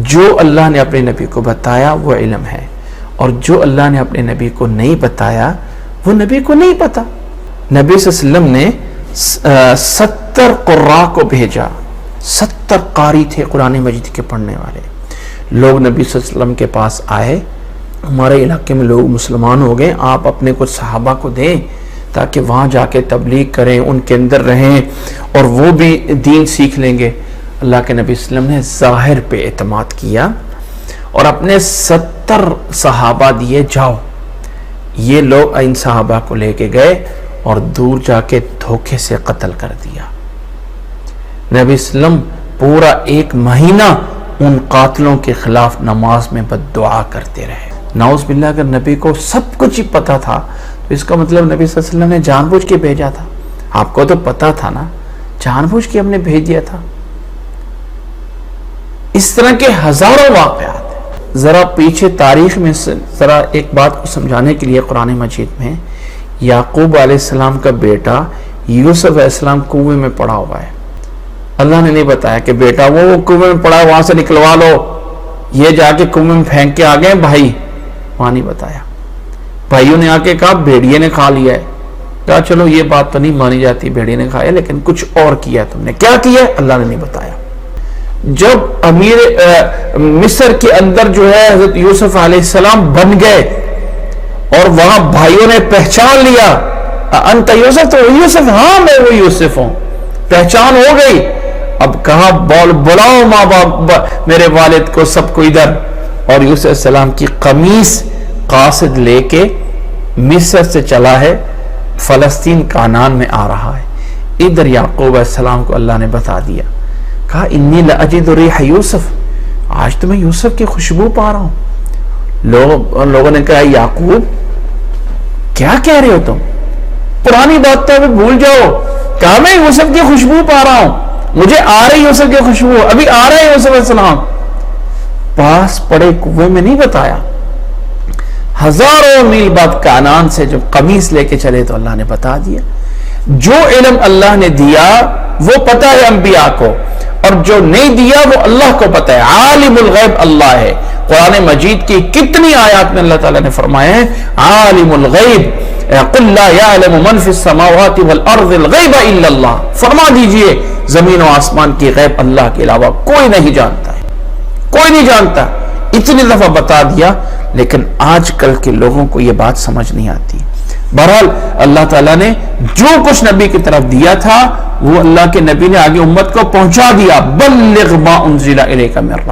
جو اللہ نے اپنے نبی کو بتایا وہ علم ہے، اور جو اللہ نے اپنے نبی کو نہیں بتایا وہ نبی کو نہیں پتا۔ نبی صلی اللہ علیہ وسلم نے 70 قراء کو بھیجا، 70 قاری تھے قرآن مجید کے پڑھنے والے لوگ نبی صلی اللہ علیہ وسلم کے پاس آئے، ہمارے علاقے میں لوگ مسلمان ہو گئے، آپ اپنے کچھ صحابہ کو دیں تاکہ وہاں جا کے تبلیغ کریں، ان کے اندر رہیں اور وہ بھی دین سیکھ لیں گے۔ اللہ کے نبی صلی اللہ علیہ وسلم نے ظاہر پہ اعتماد کیا اور اپنے 70 صحابہ دیے، جاؤ۔ یہ لوگ ان صحابہ کو لے کے گئے اور دور جا کے دھوکے سے قتل کر دیا۔ نبی صلی اللہ علیہ وسلم پورا 1 مہینہ ان قاتلوں کے خلاف نماز میں بد دعا کرتے رہے۔ نعوذ باللہ، اگر نبی کو سب کچھ ہی پتا تھا تو اس کا مطلب نبی صلی اللہ علیہ وسلم نے جان بوجھ کے بھیجا تھا۔ آپ کو تو پتا تھا نا، جان بوجھ کے ہم نے بھیج دیا تھا۔ اس طرح کے ہزاروں واقعات ہیں۔ ذرا پیچھے تاریخ میں ذرا ایک بات کو سمجھانے کے لیے قرآن مجید میں یعقوب علیہ السلام کا بیٹا یوسف علیہ السلام کنویں میں پڑا ہوا ہے۔ اللہ نے نہیں بتایا کہ بیٹا وہ کنویں میں پڑا ہے وہاں سے نکلوا لو، یہ جا کے کنویں میں پھینک کے آ گئے بھائی، وہاں نہیں بتایا۔ بھائیوں نے آ کے کہا بھیڑیے نے کھا لیا ہے، کہا چلو یہ بات تو نہیں مانی جاتی، بھیڑیے نے کھایا، لیکن کچھ اور کیا تم نے، کیا کیا اللہ نے نہیں بتایا۔ جب امیر مصر کے اندر جو ہے حضرت یوسف علیہ السلام بن گئے اور وہاں بھائیوں نے پہچان لیا، انت یوسف، تو یوسف، ہاں میں وہ یوسف ہوں، پہچان ہو گئی۔ اب کہا بلاؤ ماں باپ میرے والد کو، سب کو ادھر، اور یوسف علیہ السلام کی قمیص قاصد لے کے مصر سے چلا ہے، فلسطین کانان میں آ رہا ہے۔ ادھر یعقوب علیہ السلام کو اللہ نے بتا دیا، کہا انی لاجد ریح یوسف، آج تو میں یوسف کی خوشبو پا رہا ہوں۔ لوگوں نے کہا یعقوب کیا کہہ رہے ہو تم، پرانی بات تو ابھی بھول جاؤ۔ کہا میں یوسف کی خوشبو پا رہا ہوں، مجھے آ رہی یوسف کی خوشبو، ابھی آ رہا ہے یوسف علیہ السلام۔ پاس پڑے کنویں میں نہیں بتایا، ہزاروں میل بعد کانان سے جب قمیص لے کے چلے تو اللہ نے بتا دیا۔ جو علم اللہ نے دیا وہ پتہ ہے انبیاء کو، اور جو نہیں دیا وہ اللہ کو پتہ ہے۔ عالم الغیب اللہ ہے۔ قرآن مجید کی کتنی آیات میں اللہ تعالیٰ نے فرمایا ہے عالم الغیب قل لا يعلم من في السماوات والارض الغیب الا اللہ، فرما دیجئے زمین و آسمان کی غیب اللہ کے علاوہ کوئی نہیں جانتا ہے، کوئی نہیں جانتا۔ اتنی دفعہ بتا دیا، لیکن آج کل کے لوگوں کو یہ بات سمجھ نہیں آتی۔ بہرحال اللہ تعالیٰ نے جو کچھ نبی کی طرف دیا تھا وہ اللہ کے نبی نے آگے امت کو پہنچا دیا۔ بلغ ما انزل الیک من ربک،